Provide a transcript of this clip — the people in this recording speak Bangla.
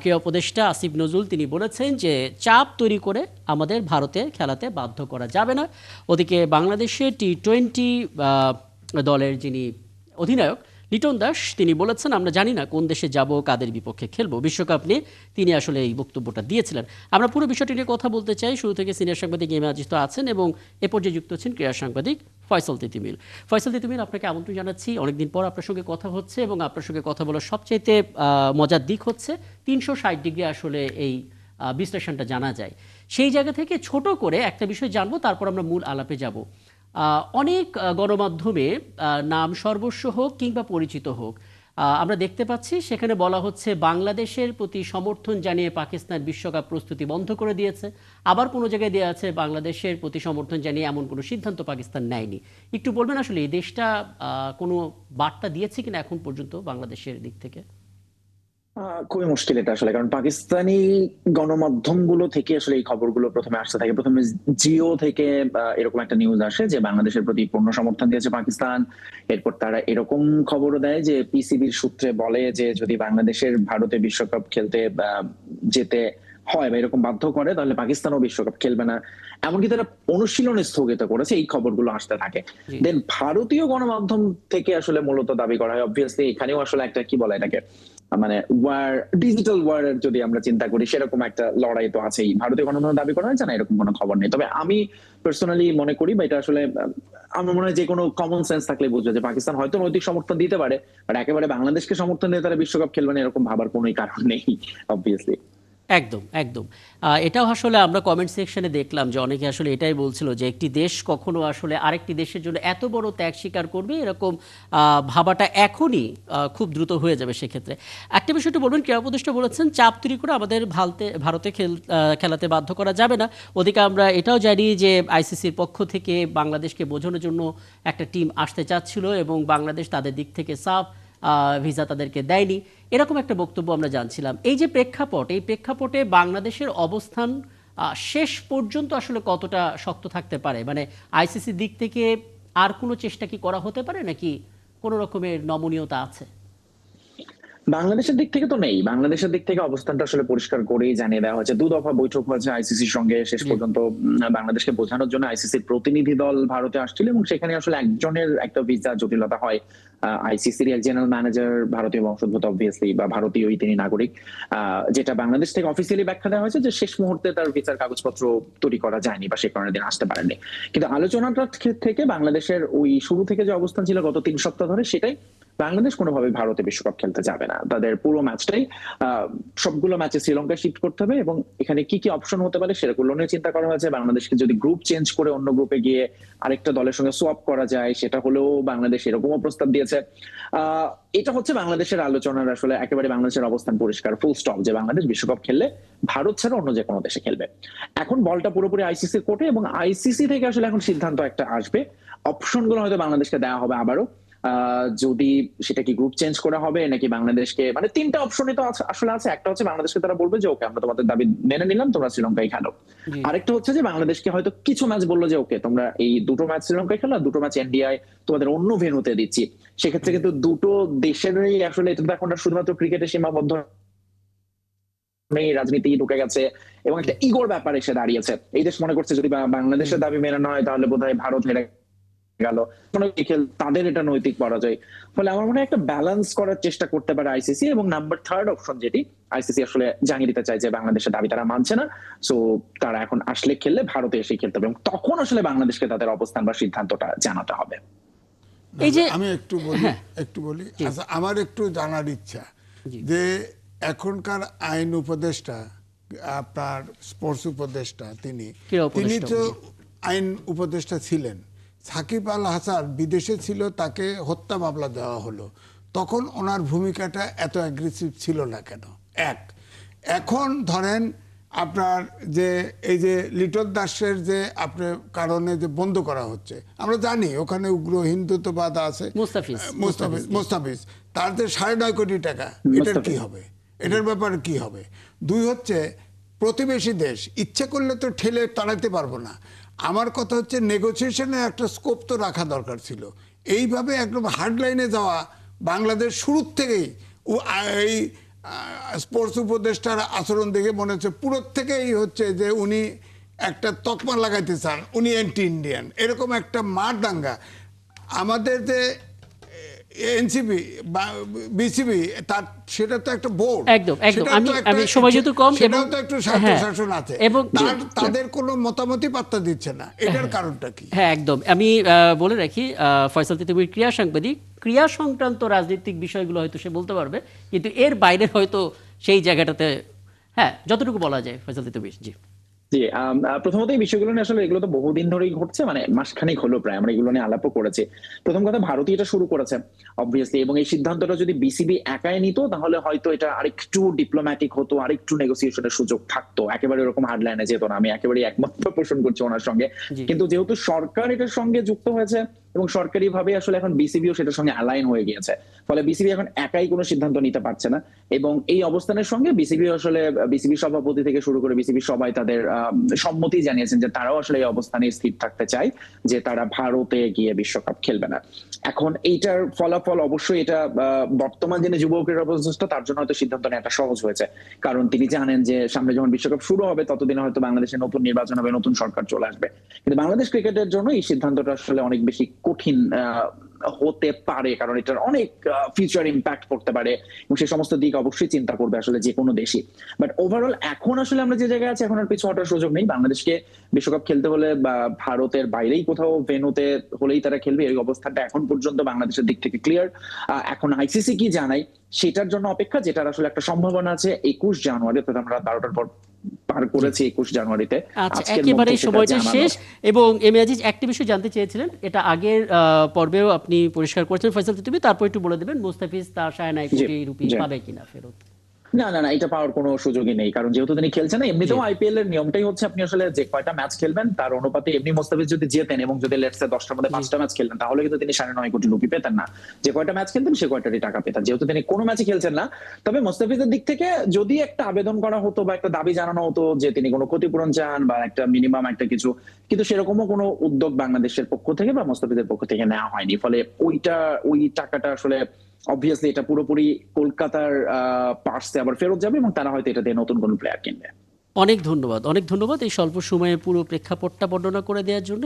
ক্রীড়া উপদেষ্টা আসিফ নজরুল তিনি বলেছেন যে চাপ তৈরি করে আমাদের ভারতে খেলাতে বাধ্য করা যাবে না। ওদিকে বাংলাদেশের টি-20 দলের যিনি অধিনায়ক লিটন দাস তিনি বলেছেন আমরা জানি না কোন দেশে যাব, কাদের বিপক্ষে খেলবো বিশ্বকাপ নিয়ে। তিনি আসলে এই বক্তব্যটা দিয়েছিলেন। আমরা পুরো বিষয়টি নিয়ে কথা বলতে চাই। শুরু থেকে সিনিয়র সাংবাদিক এম এ আজিজ তো আছেন এবং এ পর্যায়ে যুক্ত হচ্ছেন ক্রীড়া সাংবাদিক ফয়সাল তিতুমির। ফয়সাল তিতুমির, আপনাকে আমন্ত্রণ জানাচ্ছি। অনেকদিন পর আপনার সঙ্গে কথা হচ্ছে এবং আপনার সঙ্গে কথা বলার সবচাইতে মজার দিক হচ্ছে ৩৬০ ডিগ্রি আসলে এই বিশ্লেষণটা জানা যায়। সেই জায়গা থেকে ছোট করে একটা বিষয় জানবো, তারপর আমরা মূল আলাপে যাব। অনেক গণমাধ্যমে নাম সর্বস্ব হোক কিংবা পরিচিত হোক, আমরা দেখতে পাচ্ছি সেখানে বলা হচ্ছে বাংলাদেশের প্রতি সমর্থন জানিয়ে পাকিস্তান বিশ্বকাপ প্রস্তুতি বন্ধ করে দিয়েছে। আবার কোনো জায়গায় দেওয়া আছে বাংলাদেশের প্রতি সমর্থন জানিয়ে এমন কোনো সিদ্ধান্ত পাকিস্তান নেয়নি। একটু বলবেন আসলে এই দেশটা কোনো বার্তা দিয়েছে কিনা এখন পর্যন্ত বাংলাদেশের দিক থেকে? খুবই মুশকিল এটা আসলে, কারণ পাকিস্তানি গণমাধ্যমগুলো থেকে আসলে এই খবরগুলো প্রথমে আসতে থাকে। প্রথমে জিও থেকে এরকম একটা নিউজ আসে যে বাংলাদেশের প্রতি পূর্ণ সমর্থন দিয়েছে পাকিস্তান। এরপর তারা এরকম খবরও দেয় যে পিসিবির সূত্রে বলে যে যদি বাংলাদেশের ভারতে বিশ্বকাপ খেলতে যেতে হয় বা এরকম বাধ্য করে তাহলে পাকিস্তানও বিশ্বকাপ খেলবে না। এমনকি তারা অনুশীলনে স্থগিত করেছে। এই খবরগুলো আসতে থাকে। দেন ভারতীয় গণমাধ্যম থেকে আসলে মূলত দাবি করা হয়, অবভিয়াসলি এখানেও আসলে একটা কি বলে এটাকে, মানে ওয়ার, ডিজিটাল ওয়ার যদি আমরা চিন্তা করি সেরকম একটা লড়াই তো আছেই। ভারতীয় গণমাধ্যম দাবি করা হয় যে না এরকম কোনো খবর নেই। তবে আমি পার্সোনালি মনে করি বা এটা আসলে আমার মনে হয় যে কোনো কমন সেন্স থাকলে বুঝবে যে পাকিস্তান হয়তো নৈতিক সমর্থন দিতে পারে, বাট একেবারে বাংলাদেশকে সমর্থন দিয়ে তারা বিশ্বকাপ খেলবে না এরকম ভাবার কোনোই কারণ নেই অবভিয়াসলি। একদম একদম। এটাও আসলে আমরা কমেন্ট সেকশনে দেখলাম যে অনেকে আসলে এটাই বলছিল যে একটি দেশ কখনো আসলে আরেকটি দেশের জন্য এত বড় ত্যাগ স্বীকার করবে এরকম ভাবাটা এখনই খুব দ্রুত হয়ে যাবে। সেক্ষেত্রে একটা বিষয় একটু বলবেন, ক্রীড়া উপদেষ্টা বলেছেন চাপ তৈরি করে আমাদের ভারতে খেলাতে বাধ্য করা যাবে না। ওদিকে আমরা এটাও জানি যে আইসিসির পক্ষ থেকে বাংলাদেশকে বোঝানোর জন্য একটা টিম আসতে চাচ্ছিল এবং বাংলাদেশ তাদের দিক থেকে সাফ ভিসা তাদেরকে দেয়নি, এরকম একটা বক্তব্য আমরা জানছিলাম। এই যে প্রেক্ষাপট, এই প্রেক্ষাপটে বাংলাদেশের অবস্থান শেষ পর্যন্ত আসলে কতটা শক্ত থাকতে পারে? মানে আইসিসির দিক থেকে আর কোনো চেষ্টা কি করা হতে পারে নাকি কোনো রকমের নমনীয়তা আছে? বাংলাদেশের দিক থেকে তো নেই। বাংলাদেশের দিক থেকে অবস্থানটা আসলে পরিষ্কার করেই জানিয়ে দেওয়া হয়েছে। 2 দফা বৈঠক হয়েছে আইসিসির সঙ্গে। শেষ পর্যন্ত বাংলাদেশকে বোঝানোর জন্য আইসিসির প্রতিনিধি দল ভারতে আসছিল এবং সেখানে আসলে একজনের একটা ভিসা জটিলতা হয়। আইসিসির এক জেনারেল ম্যানেজার ভারতীয় বংশোদ্ভূত অবভিয়াসলি, বা ভারতীয়ই, তিনি নাগরিক। যেটা বাংলাদেশ থেকে অফিসিয়ালি ব্যাখ্যা দেওয়া হয়েছে যে শেষ মুহূর্তে তার ভিসার কাগজপত্র তৈরি করা যায়নি বা সে কারণে দিন আসতে পারেননি। কিন্তু আলোচনাটা থেকে বাংলাদেশের ওই শুরু থেকে যে অবস্থান ছিল গত 3 সপ্তাহ ধরে, সেটাই বাংলাদেশ কোনোভাবে ভারতে বিশ্বকাপ খেলতে যাবে না। তাদের পুরো ম্যাচটাই সবগুলো ম্যাচে শ্রীলঙ্কায় শিফট করতে হবে এবং এখানে কি কি অপশন হতে পারে সেগুলো নিয়ে চিন্তা করা হয়েছে। বাংলাদেশকে যদি গ্রুপ চেঞ্জ করে অন্য গ্রুপে গিয়ে আরেকটা দলের সঙ্গে সোয়াপ করা যায় সেটা হলেও বাংলাদেশ এরকমও প্রস্তাব দিয়েছে। এটা হচ্ছে বাংলাদেশের আলোচনার আসলে একেবারে বাংলাদেশের অবস্থান পরিষ্কার, ফুল স্টপ, যে বাংলাদেশ বিশ্বকাপ খেললে ভারত ছাড়া অন্য যে কোনো দেশে খেলবে। এখন বলটা পুরোপুরি আইসিসির কোর্টে এবং আইসিসি থেকে আসলে এখন সিদ্ধান্ত একটা আসবে। অপশনগুলো হয়তো বাংলাদেশকে দেওয়া হবে আবারও, যদি সেটা কি গ্রুপ চেঞ্জ করা হবে নাকি বাংলাদেশকে, মানে 3টা অপশনই তো আসলে আছে। একটা হচ্ছে বাংলাদেশকে তারা বলবে যে ওকে আমরা তোমাদের দাবি মেনে নিলাম, তোমরা শ্রীলঙ্কায় খেলো। আরেকটা হচ্ছে যে বাংলাদেশকে হয়তো কিছু ম্যাচ বললো যে ওকে তোমরা এই 2টো ম্যাচ শ্রীলঙ্কায় খেলো, 2টো ম্যাচ এনডিআই তোমাদের অন্য ভেন্যুতে দিচ্ছি। সেক্ষেত্রে কিন্তু দুটো দেশেরই আসলে এটা তো এখন শুধুমাত্র ক্রিকেটে সীমাবদ্ধ নেই, রাজনীতি ঢুকে গেছে এবং একটা ইগোর ব্যাপার এসে দাঁড়িয়েছে। এই দেশ মনে করছে যদি বাংলাদেশের দাবি মেনে নয় তাহলে বোধহয় ভারত হেরে গেল, তাদের এটা নৈতিক পরাজয়। ফলে আমার মনে হয় একটা ব্যালেন্স করার চেষ্টা করতে পারে আইসিসি। এবং নাম্বার 3rd অপশন যেটি আইসিসি আসলে জানিয়ে দিতে চায় যে বাংলাদেশের দাবি তারা মানছে না, সো তারা এখন আসলে খেললে ভারতে এসে খেলতে হবে এবং তখন আসলে বাংলাদেশকে তাদের অবস্থান বা সিদ্ধান্তটা জানাতে হবে। এই যে আমি একটু বলি আচ্ছা, আমার একটু জানার ইচ্ছা যে এখনকার আইন উপদেষ্টা, আপনার স্পোর্টস উপদেষ্টা, তিনি তো আইন উপদেষ্টা ছিলেন। সাকিব আল হাসান বিদেশে ছিল, তাকে হত্যা মামলা দেওয়া হলো, তখন ওনার ভূমিকাটা এত অ্যাগ্রেসিভ ছিল না কেন? এখন ধরেন আপনার যে এই যে লিটন দাসের যে আপনার কারণে যে বন্ধ করা হচ্ছে, আমরা জানি ওখানে উগ্র হিন্দুত্ববাদ আছে, মোস্তাফিজ, তার যে 9.5 কোটি টাকা, এটার কি হবে? এটার ব্যাপারে কি হবে? 2 হচ্ছে প্রতিবেশী দেশ, ইচ্ছে করলে তো ঠেলে তাড়াতে পারবো না। আমার কথা হচ্ছে নেগোসিয়েশনের একটা স্কোপ তো রাখা দরকার ছিল। এইভাবে একদম হার্ড লাইনে যাওয়া, বাংলাদেশ শুরুর থেকেই এই স্পোর্টস উপদেষ্টার আচরণ দেখে মনে হচ্ছে পুরো থেকেই হচ্ছে যে উনি একটা তকমা লাগাইতে চান, উনি অ্যান্টি ইন্ডিয়ান, এরকম একটা মার দাঙ্গা। আমাদের যে এনসিপি বা বিসিবি, তার সেটা তো একটা বোর্ড, একদম একদম। আমি সময় যেহেতু কম, সেটাও তো একটু স্বায়ত্তশাসন আছে, এবং তাদের কোনো মতামতই পাত্তা দিচ্ছে না, এটার কারণটা কি? হ্যাঁ একদম। আমি বলে রাখি, ফয়সাল তিতুমির ক্রীড়া সাংবাদিক, ক্রীড়া সংক্রান্ত রাজনৈতিক বিষয়গুলো হয়তো সে বলতে পারবে, কিন্তু এর বাইরে হয়তো সেই জায়গাটাতে হ্যাঁ যতটুকু বলা যায় ফয়সাল তিতুমির। জি জি, প্রথমত এই বিষয়গুলো নিয়ে আসলে এগুলো তো বহুদিন ধরেই ঘটছে, মানে মাসখানেক হলো প্রায় আমরা এগুলো নিয়ে আলাপও করেছি। প্রথম কথা, ভারতই এটা শুরু করেছে অবভিয়াসলি, এবং এই সিদ্ধান্তটা যদি বিসিবি একাই নিত তাহলে হয়তো এটা আরেকটু ডিপ্লোম্যাটিক হতো, আরেকটু নেগোসিয়েশনের সুযোগ থাকতো, একেবারে এরকম হার্ডলাইনে যেত না। আমি একেবারে একমত পোষণ করছি ওনার সঙ্গে। কিন্তু যেহেতু সরকার এটার সঙ্গে যুক্ত হয়েছে এবং সরকারি ভাবে আসলে এখন বিসিবিও সেটার সঙ্গে অ্যালাইন হয়ে গিয়েছে, ফলে বিসিবি এখন একাই কোনো সিদ্ধান্ত নিতে পারছে না। এবং এই অবস্থানের সঙ্গে বিসিবি আসলে বিসিবি সভাপতি থেকে শুরু করে বিসিবি সবাই তাদের সম্মতি জানিয়েছেন যে তারাও আসলে এই অবস্থানে স্থির থাকতে চায় যে তারা ভারতে গিয়ে বিশ্বকাপ খেলবে না। এখন এইটার ফলাফল অবশ্যই এটা বর্তমান যিনি যুব ক্রীড়া উপদেষ্টা তার জন্য হয়তো সিদ্ধান্ত নেওয়াটা সহজ হয়েছে, কারণ তিনি জানেন যে সামনে যখন বিশ্বকাপ শুরু হবে ততদিনে হয়তো বাংলাদেশে নতুন নির্বাচন হবে, নতুন সরকার চলে আসবে। কিন্তু বাংলাদেশ ক্রিকেটের জন্য এই সিদ্ধান্তটা আসলে অনেক বেশি কঠিন হতে পারে, কারণ এটার অনেক ফিউচার ইম্প্যাক্ট পড়তে পারে এবং সেই সমস্ত দিক অবশ্যই চিন্তা করবে আসলে যে কোনো দেশই। বাট ওভারঅল এখন আসলে আমরা যে জায়গায় আছি এখন আর পিছু হটার সুযোগ নেই। বাংলাদেশকে বিশ্বকাপ খেলতে হলে বা ভারতের বাইরেই কোথাও ভেন্যুতে হলেই তারা খেলবে, এই অবস্থাটা এখন পর্যন্ত বাংলাদেশের দিক থেকে ক্লিয়ার। এখন আইসিসি কি জানাই সেটার জন্য অপেক্ষা, যেটার আসলে একটা সম্ভাবনা আছে 21 জানুয়ারি, অর্থাৎ আমরা 12টার পর পার করেছি 21 জানুয়ারিতে। আচ্ছা, একেবারে সময়টা শেষ। এবং এম এ আজিজ একটা বিষয় জানতে চেয়েছিলেন, এটা আগের পর্বেও আপনি পরিষ্কার করেছেন ফয়সাল তিতুমি, তারপর একটু বলে দেবেন মুস্তাফিজ তার 9.5 কোটি রুপি পাবে কিনা ফেরত? না না না, এটা পাওয়ার কোনো সুযোগই নেই, কারণ যেহেতু তিনি খেলছেন না। এমনিতেও আইপিএল এর নিয়মটাই হচ্ছে আপনি আসলে যে কয়টা ম্যাচ খেলবেন তার অনুপাতে, এমনি মোস্তাফিজ যদি জেতেন এবং যদি লেটস সে 10টার মধ্যে 5টা ম্যাচ খেলতেন তাহলে কিন্তু তিনি 9.5 কোটি রুপি পেতেন না। যে কয়টা ম্যাচ খেলতেন সে কয়টারই টাকা পেতেন, যেহেতু তিনি কোনো ম্যাচই খেলছেন না। তবে মোস্তাফিজের দিক থেকে যদি একটা আবেদন করা হতো বা একটা দাবি জানানো হতো যে তিনি কোনো ক্ষতিপূরণ চান বা একটা মিনিমাম একটা কিছু, কিন্তু সেরকমও কোনো উদ্যোগ বাংলাদেশের পক্ষ থেকে বা মোস্তাফিজের পক্ষ থেকে নেওয়া হয়নি। ফলে ওই টাকাটা আসলে অবভিয়াসলি এটা পুরোপুরি কলকাতার পার্সে আবার ফেরত যাবে এবং তারা হয়তো এটা দিয়ে নতুন কোন প্লেয়ার কিনবে। অনেক ধন্যবাদ, অনেক ধন্যবাদ এই স্বল্প সময়ে পুরো প্রেক্ষাপটটা বর্ণনা করে দেওয়ার জন্য।